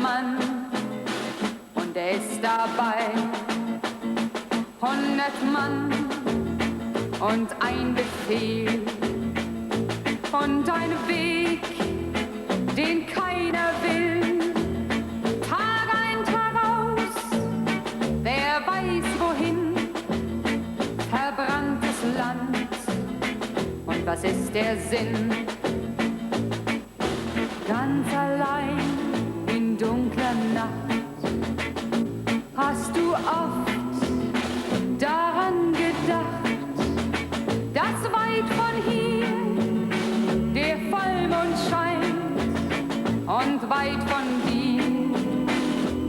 Mann und er ist dabei. 100 Mann und ein Befehl und ein Weg, den keiner will. Tag ein, Tag aus, wer weiß wohin, verbranntes Land. Und was ist der Sinn? Ganz allein in dunkler Nacht hast du oft daran gedacht, dass weit von hier der Vollmond scheint und weit von dir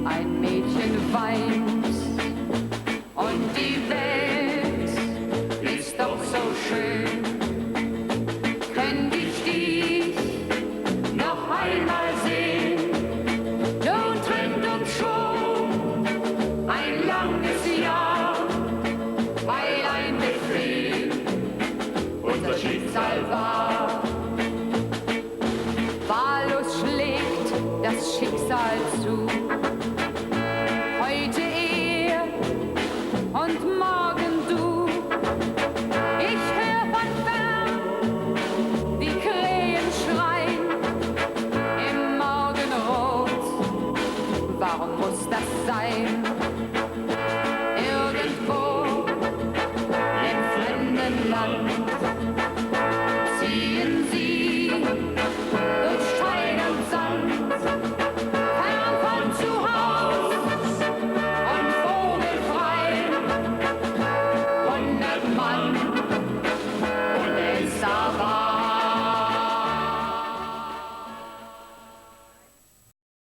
ein Mädchen weint.